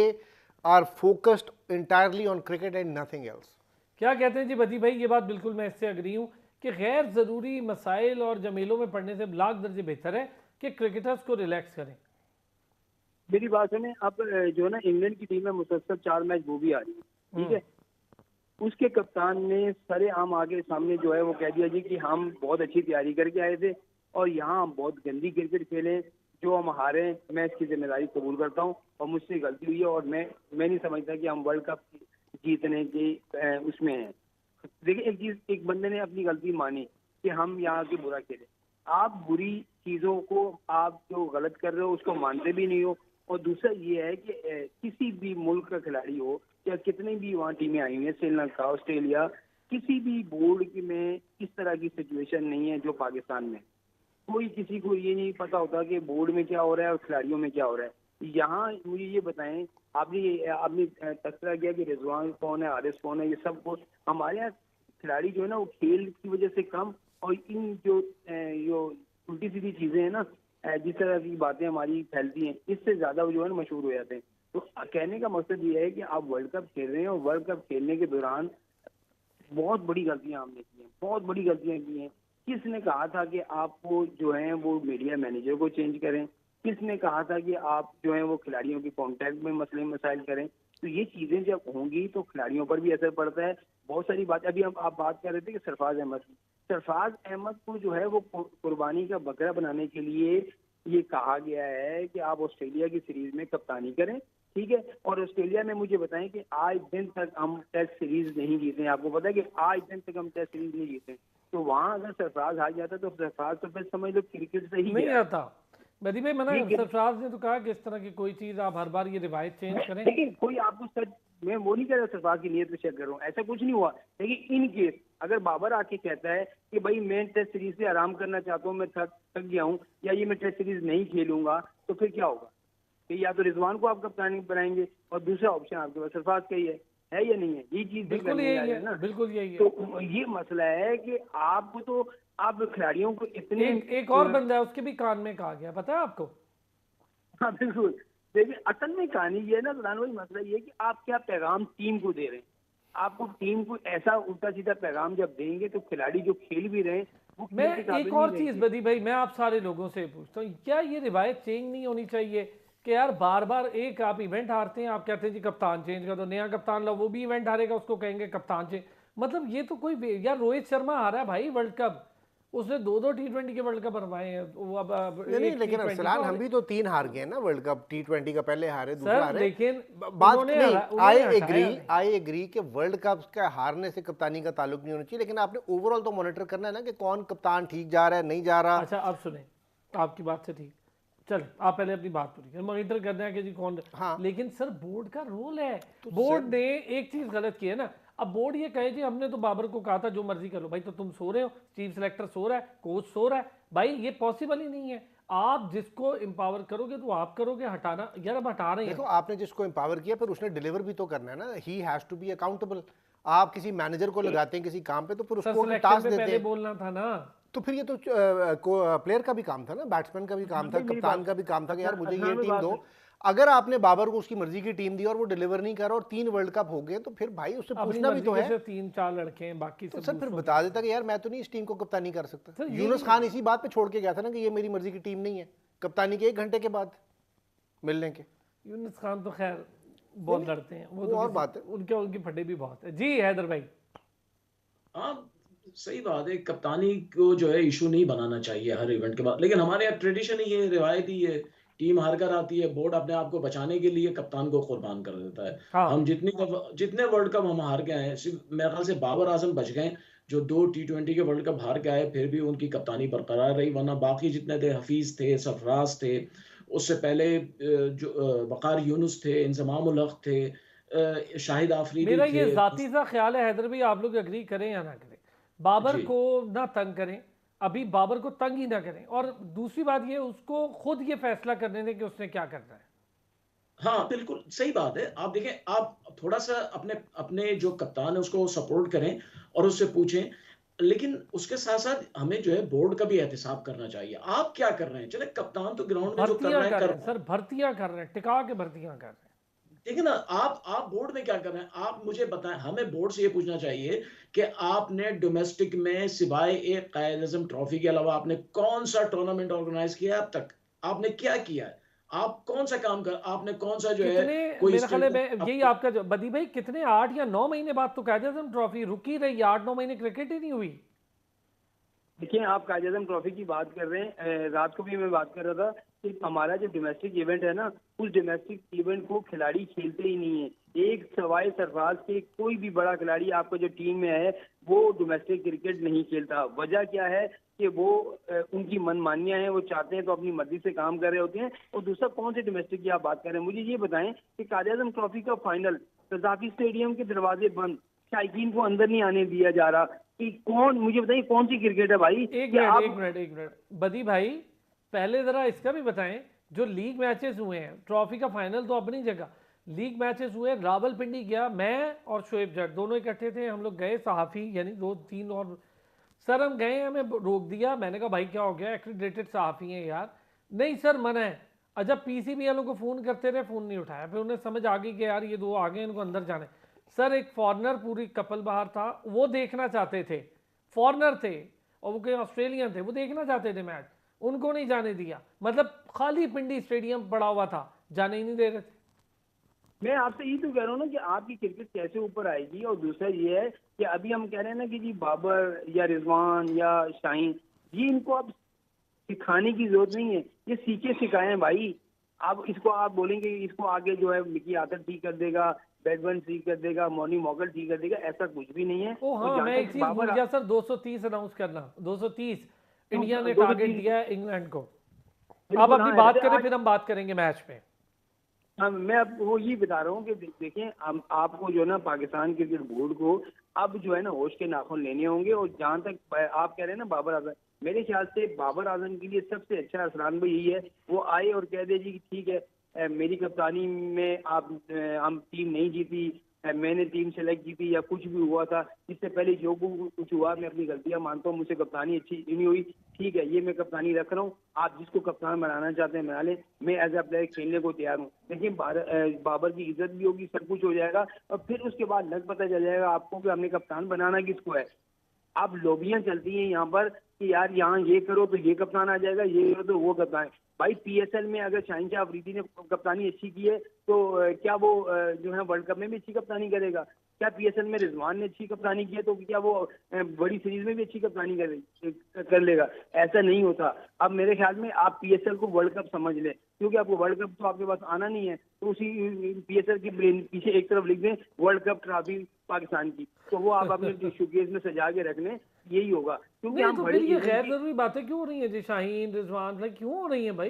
are focused entirely on cricket and nothing else. क्या कहते हैं जी बदी भाई? ये बात बिल्कुल मैं इससे अग्री हूँ कि गैर ज़रूरी मसाइल और जमेलों में पड़ने से लाख दर्जे बेहतर है कि क्रिकेटर्स को रिलैक्स करें। मेरी बात सुने, अब जो है ना इंग्लैंड की टीम में मुसलसल 4 मैच वो भी आ रही है, ठीक है। उसके कप्तान ने सरे आम आगे सामने जो है वो कह दिया जी कि हम बहुत अच्छी तैयारी करके आए थे और यहाँ हम बहुत गंदी क्रिकेट खेले, जो हम हारे मैं इसकी जिम्मेदारी कबूल करता हूँ और मुझसे गलती हुई है और मैं नहीं समझता कि हम वर्ल्ड कप जीतने की उसमें हैं। देखिए एक चीज, एक बंदे ने अपनी गलती मानी कि हम यहाँ के बुरा खेले। आप बुरी चीजों को, आप जो गलत कर रहे हो उसको मानते भी नहीं हो। और दूसरा ये है कि किसी भी मुल्क का खिलाड़ी हो या कितनी भी वहाँ टीमें आई हुई हैं, श्रीलंका, ऑस्ट्रेलिया, किसी भी बोर्ड की में इस तरह की सिचुएशन नहीं है जो पाकिस्तान में। कोई किसी को ये नहीं पता होता कि बोर्ड में क्या हो रहा है और खिलाड़ियों में क्या हो रहा है। यहाँ मुझे ये बताएं, आपने तस्करा किया कि रिजवान कौन है, हारिस कौन है, ये सब को हमारे यहाँ खिलाड़ी जो है ना वो खेल की वजह से कम, और इन जो उल्टी सीधी चीजें हैं ना, जिस तरह की बातें हमारी फैलती हैं, इससे ज्यादा जो है ना मशहूर हो जाते हैं। तो कहने का मकसद ये है कि आप वर्ल्ड कप खेल रहे हैं और वर्ल्ड कप खेलने के दौरान बहुत बड़ी गलतियां हमने की हैं, बहुत बड़ी गलतियां की हैं। किसने कहा था कि आपको जो है वो मीडिया मैनेजर को चेंज करें? किसने कहा था कि आप जो है वो खिलाड़ियों के कांटेक्ट में मसले मसाइल करें? तो ये चीजें जब होंगी तो खिलाड़ियों पर भी असर पड़ता है। बहुत सारी बात, अभी हम आप बात कर रहे थे कि सरफराज अहमद को जो है वो कुर्बानी का बकरा बनाने के लिए ये कहा गया है कि आप ऑस्ट्रेलिया की सीरीज में कप्तानी करें, ठीक है। और ऑस्ट्रेलिया में मुझे बताएं कि आज दिन तक हम टेस्ट सीरीज नहीं जीते हैं। आपको पता है कि आज दिन तक हम टेस्ट सीरीज नहीं जीते। तो वहां अगर सरफराज हार जाता तो सरफराज तो फिर समझ लो क्रिकेट से ही नहीं गया। आता बदी भाई। मैंने सरफराज ने तो कहा कि इस तरह की कोई चीज़ आप हर बार ये रिवायत चेंज करें। लेकिन कोई आपको सच, मैं वो नहीं कह रहा सरफराज की नीयत पे चेक कर रहा हूँ, ऐसा कुछ नहीं हुआ। लेकिन इन केस अगर बाबर आके कहता है कि भाई मैं टेस्ट सीरीज से आराम करना चाहता हूँ, मैं थक गया हूँ, या ये मैं टेस्ट सीरीज नहीं खेलूंगा, तो फिर क्या होगा? कि या तो रिजवान को आप कप्तानी बनाएंगे और दूसरा ऑप्शन आपके पास सरफराज का ही है या नहीं है? ये चीज बिल्कुल यही है ना, बिल्कुल यही है। तो ये मसला है कि आपको तो आप खिलाड़ियों को इतने एक और बंदा है, उसके भी कान में कहा गया, पता है आपको? हाँ बिल्कुल। देखिए असल में कहानी ये है ना प्रधान भाई, मसला ये है कि आप क्या पैगाम टीम को दे रहे हैं। आपको टीम को ऐसा उल्टा सीधा पैगाम जब देंगे तो खिलाड़ी जो खेल भी रहे हैं वो मैं खेल के काबिल एक नहीं और रही चीज़ थी। बदी भाई, मैं आप सारे लोगों से पूछता हूँ, क्या ये रिवायत चेंज नहीं होनी चाहिए कि यार बार बार एक आप इवेंट हारते हैं, आप कहते हैं जी कप्तान चेंज कर दो, नया कप्तान लो, वो भी इवेंट हारेगा उसको कहेंगे कप्तान चेंज। मतलब ये तो कोई यार रोहित शर्मा हारा है भाई वर्ल्ड कप, उसने दो दो T20 के वर्ल्ड कप हरवाए हैं, वो अब नहीं नहीं, एक लेकिन T20 अरसलान का। हम भी तो 3 हार गए ना वर्ल्ड कप, T20 का पहले हारे, दूसरा सर हारे। लेकिन बात नहीं, उन्होंने हटाया नहीं। आई एग्री कि वर्ल्ड कप का हारने से कप्तानी का ताल्लुक नहीं होना चाहिए, लेकिन आपने ओवरऑल तो मॉनिटर करना है ना कि कौन कप्तान ठीक जा रहा है, नहीं जा रहा। अच्छा अब सुने, आपकी बात से ठीक, चल आप पहले अपनी बात पूरी करें, मॉनिटर करना है कि जी कौन। हाँ लेकिन सर बोर्ड का रोल है, तो बोर्ड सर ने एक चीज गलत की है ना। अब बोर्ड ये कहे जी हमने तो बाबर को कहा था जो मर्जी कर लो, भाई तो तुम सो रहे हो, चीफ सिलेक्टर सो रहा है, कोच सो रहा है, भाई ये पॉसिबल ही नहीं है। आप जिसको एम्पावर करोगे तो आप करोगे, हटाना यार अब हटा रहे देखो, हैं। आपने जिसको एम्पावर किया फिर उसने डिलीवर भी तो करना है ना, he has to be accountable. आप किसी मैनेजर को लगाते हैं किसी काम पे तो फिर सर उसको सिलेक्शन टास्क पे देते पहले हैं। बोलना था ना। तो फिर ये तो प्लेयर का भी काम था ना, बैट्समैन का भी काम था, भाई मेरी कप्तान बात, का भी काम था कि यार मुझे ये असल में टीम बात दो। है, अगर आपने बाबर को उसकी मर्जी की टीम दी और वो डिलीवर नहीं कर रहा और 3 वर्ल्ड कप हो गए तो फिर भाई उससे अपनी पूछना भी मर्जी तो के है। सिर्फ 3-4 लड़के हैं, बाकी तो सब सर फिर दूसरों बता की। देता कि यार मैं तो नहीं इस टीम को कप्तानी कर सकता। सर ये यूनुस नहीं, खान इसी बात पे छोड़ के गया था ना कि ये मेरी मर्जी की टीम नहीं है, कप्तानी के 1 घंटे के बाद मिलने के। यूनुस खान तो खैर नहीं बहुत नहीं, लड़ते हैं, वो वो तो और किसी बात है। उनके उनकी फटे भी बहुत है जी। हैदर भाई हाँ, सही बात है, कप्तानी को जो है इशू नहीं बनाना चाहिए हर इवेंट के बाद, लेकिन हमारे यहाँ ट्रेडिशन ही है, रिवायत ही है, टीम हार कर आती है, बोर्ड अपने आप को बचाने के लिए कप्तान को कुर्बान कर देता है। हम हाँ जितने वर्ल्ड कप हम हार के आए हैं, सिर्फ मेरे ख्याल से बाबर आजम बच गए जो 2 T20 के वर्ल्ड कप हार के आए, फिर भी उनकी कप्तानी बरकरार रही, वरना बाकी जितने थे, हफीज थे, सरफराज थे, उससे पहले वकार यूनुस थे, इंजमाम उल हक थे, शाहिद आफरीदी मेरा ये थे। जाती सा ख्याल है हैदर भाई, आप लोग एग्री करें या ना करें, बाबर जी को ना तंग करें, अभी बाबर को तंग ही ना करें, और दूसरी बात ये उसको खुद ये फैसला करने दें कि उसने क्या करना है। हाँ, बिल्कुल सही बात है। आप देखें, आप थोड़ा सा अपने अपने जो कप्तान है उसको सपोर्ट करें और उससे पूछें, लेकिन उसके साथ साथ हमें जो है बोर्ड का भी एहतसाब करना चाहिए। आप क्या कर रहे हैं, चले कप्तान तो ग्राउंड में जो कर भर्तियां रहे हैं कर कर रहे हैं रहे हैं, सर, भर्तियां कर रहे हैं, टिका के भर्तियां कर रहे हैं। ठीक है ना। आप बोर्ड में क्या कर रहे हैं, आप मुझे बताएं। हमें बोर्ड से ये पूछना चाहिए कि आपने डोमेस्टिक में सिवाय एक कायद आज़म ट्रॉफी के अलावा आपने कौन सा टूर्नामेंट ऑर्गेनाइज किया है अब तक, आपने क्या किया है, आप कौन सा काम कर, आपने कौन सा जो है कितने, कोई मेरा ख्याल है स्टेट यही आपका जो बदी भाई, कितने 8 या 9 महीने बाद तो कायदे आज़म ट्रॉफी रुकी रही, 8-9 महीने क्रिकेट ही नहीं हुई। देखिए आप कायद आज़म ट्रॉफी की बात कर रहे हैं, रात को भी मैं बात कर रहा था कि हमारा जो डोमेस्टिक इवेंट है ना, उस डोमेस्टिक इवेंट को खिलाड़ी खेलते ही नहीं है। एक सवाए सरफराज के कोई भी बड़ा खिलाड़ी आपका जो टीम में है वो डोमेस्टिक क्रिकेट नहीं खेलता। वजह क्या है कि वो उनकी मनमानियां हैं, वो चाहते हैं तो अपनी मर्जी से काम कर रहे होते हैं। और दूसरा, कौन से डोमेस्टिक की आप बात कर रहे हैं, मुझे ये बताएं कि कायद आज़म ट्रॉफी का फाइनल, कज़ाकी स्टेडियम के दरवाजे बंद, शायकीन को अंदर नहीं आने दिया जा रहा, कि कौन, मुझे बताइए कौन सी क्रिकेट है भाई एक कि मिनट आप। एक मिनट एक मिनट बदी भाई, पहले जरा इसका भी बताएं, जो लीग मैचेस हुए हैं, ट्रॉफी का फाइनल तो अपनी जगह, लीग मैचेस हुए, रावलपिंडी गया, मैं और शोएब जट दोनों इकट्ठे थे, हम लोग गए, सहाफ़ी यानी 2-3 और सर हम गए, हमें रोक दिया, मैंने कहा भाई क्या हो गया, एक्रीडेटेड सहाफ़ी हैं यार, नहीं सर मना है। अच्छा पीसीबी वालों को फ़ोन करते रहे, फ़ोन नहीं उठाया, फिर उन्हें समझ आ गई कि यार ये दो आ गए, इनको अंदर जाने। सर एक फॉरनर पूरी कपल बाहर था, वो देखना चाहते थे, फॉरनर थे और वो कोई ऑस्ट्रेलियन थे, वो देखना चाहते थे मैच, उनको नहीं जाने दिया, मतलब खाली पिंडी स्टेडियम पड़ा हुआ था, जाने ही नहीं दे रहे थे। मैं आपसे यही तो कह रहा हूँ ना कि आपकी क्रिकेट कैसे ऊपर आएगी। और दूसरा ये है कि अभी हम कह रहे हैं ना कि जी बाबर या रिजवान या शाहीन, जी इनको अब सिखाने की जरूरत नहीं है, ये सीखे सिखाए हैं भाई। अब इसको आप बोलेंगे इसको आगे जो है मिकी आदत ठीक कर देगा, बैटमैन ठीक कर देगा, मॉर्निंग मॉगल ठीक कर देगा, ऐसा कुछ भी नहीं है। ओ और हाँ, जहाँ मैं एक तक चीज़ भूल बाबर, गया सर, 230 अनाउंस करना, 230 इंडिया ने दो सौ टारगेट तीस, दिया है इंग्लैंड को। अब बिल्कुल अपनी हाँ, बात ऐसे करें, आज फिर हम बात करेंगे मैच पे। हाँ, मैं अब वो ये बता रहा हूँ कि देखें, हम आपको जो है ना पाकिस्तान क्रिकेट बोर्ड को अब जो है ना होश के नाखून लेने होंगे। और जहाँ तक आप कह रहे हैं ना बाबर आजम, मेरे ख्याल से बाबर आजम के लिए सबसे अच्छा असरान भाई यही है, वो आए और कह दे जी कि ठीक है, मेरी कप्तानी में आप हम टीम नहीं जीती, मैंने टीम सेलेक्ट की थी या कुछ भी हुआ था, इससे पहले जो कुछ हुआ मैं अपनी गलतियां मानता हूँ, मुझसे कप्तानी अच्छी नहीं हुई, ठीक है, ये मैं कप्तानी रख रहा हूँ, आप जिसको कप्तान बनाना चाहते हैं बना लें, मैं एज अ प्लेयर खेलने को तैयार हूँ। लेकिन बाबर की इज्जत भी होगी, सब कुछ हो जाएगा, और फिर उसके बाद लग पता चल जाएगा आपको कि हमने कप्तान बनाना किसको है। अब लॉबियां चलती हैं यहाँ पर कि यार यहाँ ये करो तो ये कप्तान आ जाएगा, ये करो तो वो कप्तान। भाई पीएसएल में अगर शाहिनशाह अफरीदी ने कप्तानी अच्छी की है तो क्या वो जो है वर्ल्ड कप में भी अच्छी कप्तानी करेगा? क्या पीएसएल में रिजवान ने अच्छी कप्तानी की है तो क्या वो बड़ी सीरीज में भी अच्छी कप्तानी कर लेगा? ऐसा नहीं होता। अब मेरे ख्याल में आप पीएसएल को वर्ल्ड कप समझ लें, क्योंकि आपको वर्ल्ड कप तो आपके पास आना नहीं है, तो उसी पीएसएल की पीछे एक तरफ लिख दें वर्ल्ड कप ट्रॉफी पाकिस्तान की, तो वो आप अपने शोकेस में सजा के रख लें, यही होगा। क्योंकि नहीं हम तो बड़ी फिर ये गैर जरूरी बातें क्यों हो रही है जी? शाहीन रिजवान लाइक क्यों हो रही है भाई?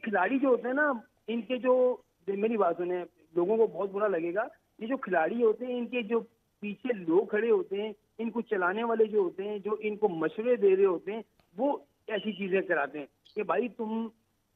खिलाड़ी जो होते हैं ना, इनके जो, मेरी बात सुने, लोगों को बहुत बुरा लगेगा, ये जो खिलाड़ी होते हैं इनके जो पीछे लोग खड़े होते हैं, इनको चलाने वाले जो होते हैं, जो इनको मशवरे दे रहे होते हैं, वो ऐसी चीजें कराते हैं कि भाई तुम,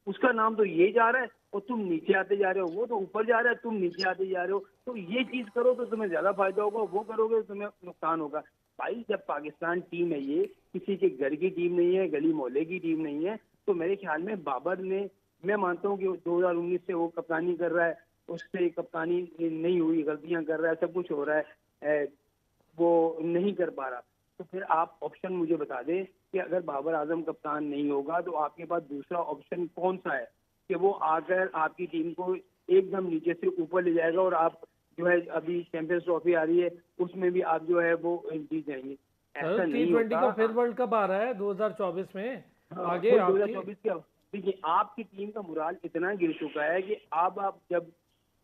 उसका नाम तो ये जा रहा है और तुम नीचे आते जा रहे हो, वो तो ऊपर जा रहा है, तुम नीचे आते जा रहे हो, तो ये चीज करो तो तुम्हें ज्यादा फायदा होगा, वो करोगे तो तुम्हें नुकसान होगा। भाई जब पाकिस्तान टीम है, ये किसी के घर की टीम नहीं है, गली मोहल्ले की टीम नहीं है, तो मेरे ख्याल में बाबर ने, मैं मानता हूँ कि 2019 से वो कप्तानी कर रहा है, उससे कप्तानी नहीं हुई, गलतियां कर रहा है, सब कुछ हो रहा है, वो नहीं कर पा रहा। तो फिर आप ऑप्शन मुझे बता दें कि अगर बाबर आजम कप्तान नहीं होगा तो आपके पास दूसरा ऑप्शन कौन सा है कि वो आकर आपकी टीम को एकदम नीचे से ऊपर ले जाएगा और आप जो है, अभी चैंपियंस ट्रॉफी आ रही है उसमें भी आप जो है वो जीत जाएंगे? ऐसा नहीं T20 होता। का फिर वर्ल्ड कप आ रहा है 2024 में, आगे फिर आपकी 2024 क्या, देखिए आपकी टीम का मुराल इतना गिर चुका है कि अब आप जब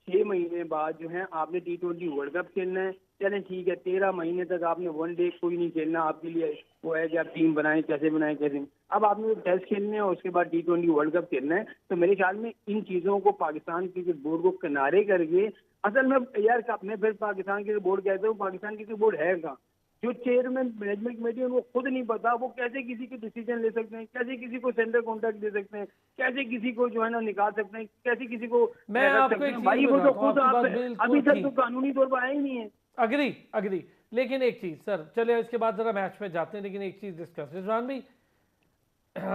6 महीने बाद जो है आपने T20 वर्ल्ड कप खेलना है, चलें ठीक है, 13 महीने तक आपने वनडे कोई नहीं खेलना, आपके लिए वो है कि आप टीम बनाएं, कैसे बनाएं कैसे नहीं। अब आपने टेस्ट खेलने हैं और उसके बाद T20 वर्ल्ड कप खेलना है, तो मेरे ख्याल में इन चीज़ों को पाकिस्तान क्रिकेट बोर्ड को किनारे करके, असल में यार मैं फिर पाकिस्तान क्रिकेट बोर्ड कहता हूँ, पाकिस्तान क्रिकेट बोर्ड है कहाँ? जो चेयरमैन मैनेजमेंट कमेटी है उनको खुद नहीं पता वो कैसे किसी के डिसीजन ले सकते हैं, कैसे किसी को सेंटर कॉन्ट्रैक्ट दे सकते हैं, कैसे किसी को जो है ना निकाल सकते हैं, कैसे किसी को मैं रख आपको सकते एक हैं। चीज भाई वो तो बताता हूँ, खुद आपकी आप बात बिल्कुल अभी तक ठीक। तो कानूनी तौर पर आया ही नहीं है। अग्री अग्री, लेकिन एक चीज सर, चलिए इसके बाद जरा मैच में जाते हैं, लेकिन एक चीज डिस्कस, रिजवान भाई,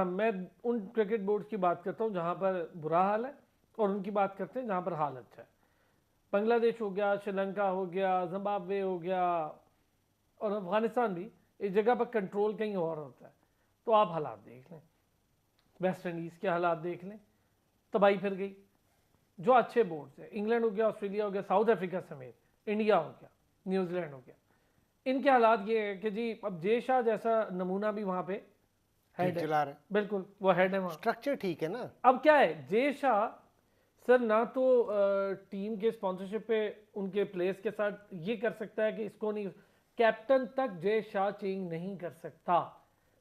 मैं उन क्रिकेट बोर्ड की बात करता हूँ जहां पर बुरा हाल है और उनकी बात करते हैं जहां पर हाल अच्छा है। बांग्लादेश हो गया, श्रीलंका हो गया, जिम्बाब्वे हो गया और अफगानिस्तान भी, इस जगह पर कंट्रोल कहीं और होता है। तो आप हालात देख लें, वेस्ट इंडीज़ के हालात देख लें, तबाही फिर गई। जो अच्छे बोर्ड है, इंग्लैंड हो गया, ऑस्ट्रेलिया हो गया, साउथ अफ्रीका समेत, इंडिया हो गया, न्यूजीलैंड हो गया, इनके हालात ये है कि जी अब जे शाह जैसा नमूना भी वहाँ पे हेड है, चला रहा है, बिल्कुल वो हेड है वहाँ। स्ट्रक्चर ठीक है ना। अब क्या है, जे शाह सर ना तो टीम के स्पॉन्सरशिप पे उनके प्लेयर्स के साथ ये कर सकता है कि इसको नहीं, कैप्टन तक जे शाह चेंज नहीं कर सकता।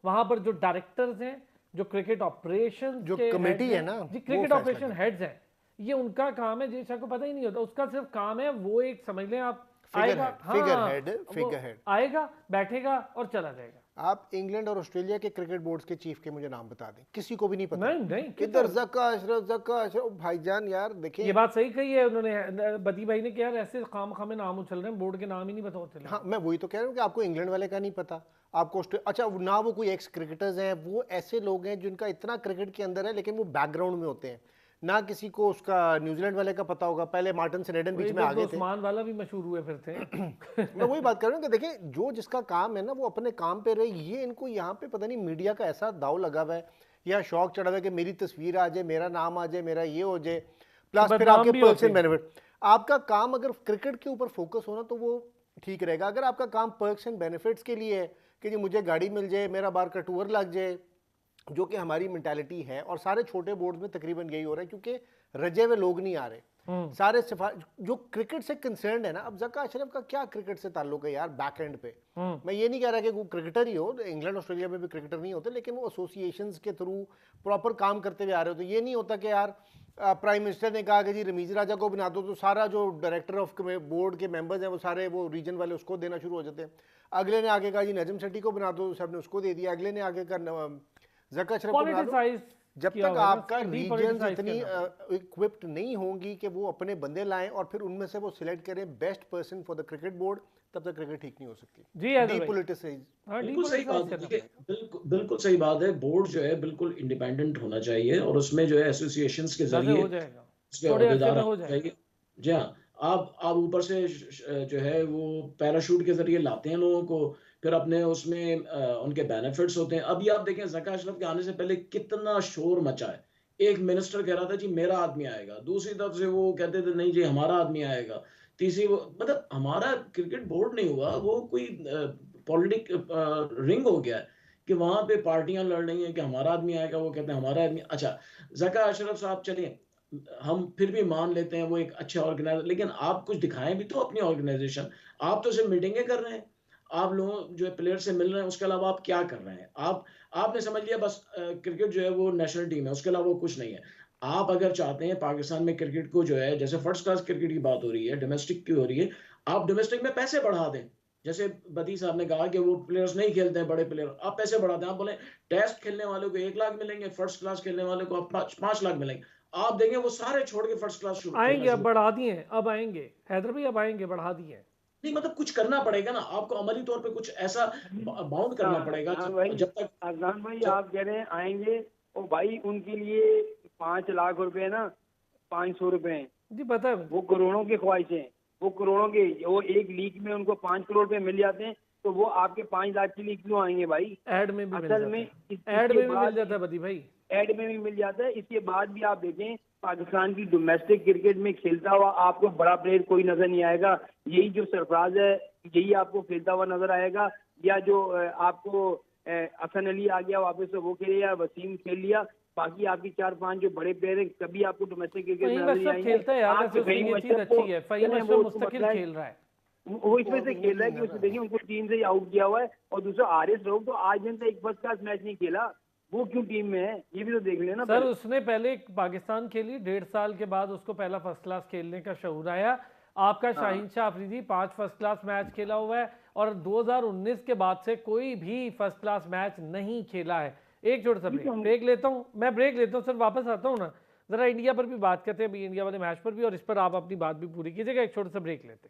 वहां पर जो डायरेक्टर्स हैं, जो क्रिकेट ऑपरेशन जो कमेटी है ना, जी वो क्रिकेट फैसला ऑपरेशन हेड्स हैं, ये उनका काम है। जे शाह को पता ही नहीं होता, उसका सिर्फ काम है वो एक समझ लें आप, आएगा, फिगर हेड आएगा, बैठेगा और चला जाएगा। आप इंग्लैंड और ऑस्ट्रेलिया के क्रिकेट बोर्ड्स के चीफ के मुझे नाम बता दें, किसी को भी नहीं पता। नहीं किधर जक्का अशरफ भाईजान, यार देखिए ये बात सही कही है उन्होंने, बदी भाई ने, कि यार ऐसे खाम खामे नाम उछल रहे हैं, बोर्ड के नाम ही नहीं पता होते। हाँ, मैं वही तो कह रहा हूँ कि आपको इंग्लैंड वाले का नहीं पता, आपको अच्छा ना वो कोई एक्स क्रिकेटर्स हैं, वो ऐसे लोग हैं जिनका इतना क्रिकेट के अंदर है लेकिन वो बैकग्राउंड में होते हैं, ना किसी को उसका न्यूजीलैंड वाले का पता होगा। पहले मार्टिन स्नेडन बीच में आ गए थे, उस्मान वाला भी मशहूर हुए फिर थे। मैं वही बात कर रहा हूँ कि देखें जो जिसका काम है ना वो अपने काम पे रहे। ये इनको यहाँ पे पता नहीं मीडिया का ऐसा दाव लगा हुआ है या शौक चढ़ा हुआ है कि मेरी तस्वीर आ जाए, मेरा नाम आ जाए, मेरा ये हो जाए, प्लस फिर आपके पर्क्स एंड बेनिफिट। आपका काम अगर क्रिकेट के ऊपर फोकस होना तो वो ठीक रहेगा। अगर आपका काम पर्क्स एंड बेनिफिट्स के लिए है कि जी मुझे गाड़ी मिल जाए, मेरा बार का टूर लग जाए, जो कि हमारी मेंटालिटी है, और सारे छोटे बोर्ड में तकरीबन यही हो रहा है क्योंकि रजे हुए लोग नहीं आ रहे सारे जो क्रिकेट से कंसर्न है ना। अब जक्का अशरफ का क्या क्रिकेट से ताल्लुक है यार, बैक एंड पे। मैं ये नहीं कह रहा कि वो क्रिकेटर ही हो, इंग्लैंड ऑस्ट्रेलिया में भी क्रिकेटर नहीं होते, लेकिन वो एसोसिएशंस के थ्रू प्रॉपर काम करते हुए आ रहे होते। ये नहीं होता कि यार प्राइम मिनिस्टर ने कहा कि जी रमीज राजा को बना दो, तो सारा जो डायरेक्टर ऑफ बोर्ड के मेंबर्स हैं वो सारे वो रीजन वाले उसको देना शुरू हो जाते हैं। अगले ने आगे कहा जी नजम सेठी को बना दो, सबने उसको दे दिया। अगले ने आगे कहा जक्का अशरफ को बना दो। जब तक आपका रीजन इतनी इक्विप्ड नहीं होंगी कि वो अपने बंदे लाएं और फिर उनमें से वो सिलेक्ट करें best person for the cricket board, तब तक क्रिकेट ठीक नहीं हो सकती। जी डीपोलिटिसाइज, बिल्कुल सही बात है, बिल्कुल सही बात है। बोर्ड जो है बिल्कुल इंडिपेंडेंट होना चाहिए और उसमें जो है एसोसिएशंस के जरिए उसके औहदेदार होने चाहिए। जी हाँ, आप ऊपर से जो है वो पैराशूट के जरिए लाते हैं लोगों को फिर अपने उसमें उनके बेनिफिट्स होते हैं। अभी आप देखें ज़का अशरफ के आने से पहले कितना शोर मचा है। एक मिनिस्टर कह रहा था जी मेरा आदमी आएगा, दूसरी तरफ से वो कहते थे नहीं जी हमारा आदमी आएगा, तीसरी वो मतलब हमारा क्रिकेट बोर्ड नहीं हुआ, वो कोई पॉलिटिक रिंग हो गया है कि वहां पे पार्टियां लड़ रही हैं कि हमारा आदमी आएगा, वो कहते हैं हमारा आदमी। अच्छा, ज़का अशरफ साहब चलिए हम फिर भी मान लेते हैं वो एक अच्छे ऑर्गेनाइजर, लेकिन आप कुछ दिखाएं भी तो अपनी ऑर्गेनाइजेशन। आप तो सिर्फ मीटिंगें कर रहे हैं, आप लोगों जो है प्लेयर से मिल रहे हैं, उसके अलावा आप क्या कर रहे हैं? आपने समझ लिया बस क्रिकेट जो है वो नेशनल टीम है, उसके अलावा वो कुछ नहीं है। आप अगर चाहते हैं पाकिस्तान में क्रिकेट को जो है, जैसे फर्स्ट क्लास क्रिकेट की बात हो रही है, डोमेस्टिक की हो रही है, आप डोमेस्टिक में पैसे बढ़ा दें। जैसे बदी साहब ने कहा कि वो प्लेयर्स नहीं खेलते हैं, बड़े प्लेयर, आप पैसे बढ़ा दें। आप बोले टेस्ट खेलने वालों को 1 लाख मिलेंगे, फर्स्ट क्लास खेलने वालों को आप 5 लाख मिलेंगे। आप देंगे वो सारे छोड़ के फर्स्ट क्लास खेलना आएंगे, अब शुरू। बढ़ा दिए हैं, अब आएंगे हैदर भाई, अब आएंगे, बढ़ा दिए हैं। नहीं मतलब कुछ करना पड़ेगा ना, आपको अमली तौर पे कुछ ऐसा बाउंड करना पड़ेगा अदनान भाई, जब तक अदनान भाई जब, आप कह रहे हैं आएंगे, और भाई उनके लिए 5 लाख रुपए ना 500 रुपए हैं, जी पता है मुझे। वो करोड़ों की ख्वाहिशें हैं, वो करोड़ों के, वो एक लीग में उनको 5 करोड़ रुपए मिल जाते हैं, तो वो आपके 5 लाख के लिए क्यों आएंगे भाई? ऐड में भी मिल असल जाता में है, इसके ऐड में भी मिल बाद जाता है बदी भाई। एड में भी मिल जाता है। इसके बाद भी आप देखें पाकिस्तान की डोमेस्टिक क्रिकेट में खेलता हुआ आपको बड़ा प्लेयर कोई नजर नहीं आएगा। यही जो सरफराज है यही आपको खेलता हुआ नजर आएगा, या जो आपको हसन अली आ गया वापस से वो खेल लिया, वसीम खेल लिया, बाकी आपकी 4-5 जो बड़े प्लेयर हैं कभी आपको डोमेस्टिक क्रिकेट में फहीम नजर नहीं अशरफ आएंगे। खेलता है यार, आप वैसे उसकी फहीम ये चीज अशरफ को अच्छी है, फहीम चलें, अशरफ वो उसको मुस्तकिल मसला है, खेल रहा है। वो इसमें से खेल रहा है कि उसको देखिए उनको टीम से आउट किया हुआ है, और दूसरा आरिस रोग तो आज दिन तक एक फर्स्ट क्लास मैच नहीं खेला, वो क्यों टीम में है ये भी तो देख लेना। सर उसने पहले पाकिस्तान खेली, 1.5 साल के बाद उसको पहला फर्स्ट क्लास खेलने का शऊर आया। आपका Shaheen Shah Afridi 5 first class match खेला हुआ है, और 2019 के बाद से कोई भी फर्स्ट क्लास मैच नहीं खेला है। एक छोटा सा ब्रेक लेता हूँ, मैं ब्रेक लेता हूँ सर, वापस आता हूँ ना, जरा इंडिया पर भी बात करते हैं अभी, इंडिया वाले मैच पर भी, और इस पर आप अपनी बात भी पूरी कीजिएगा। एक छोटा सा ब्रेक लेते हैं।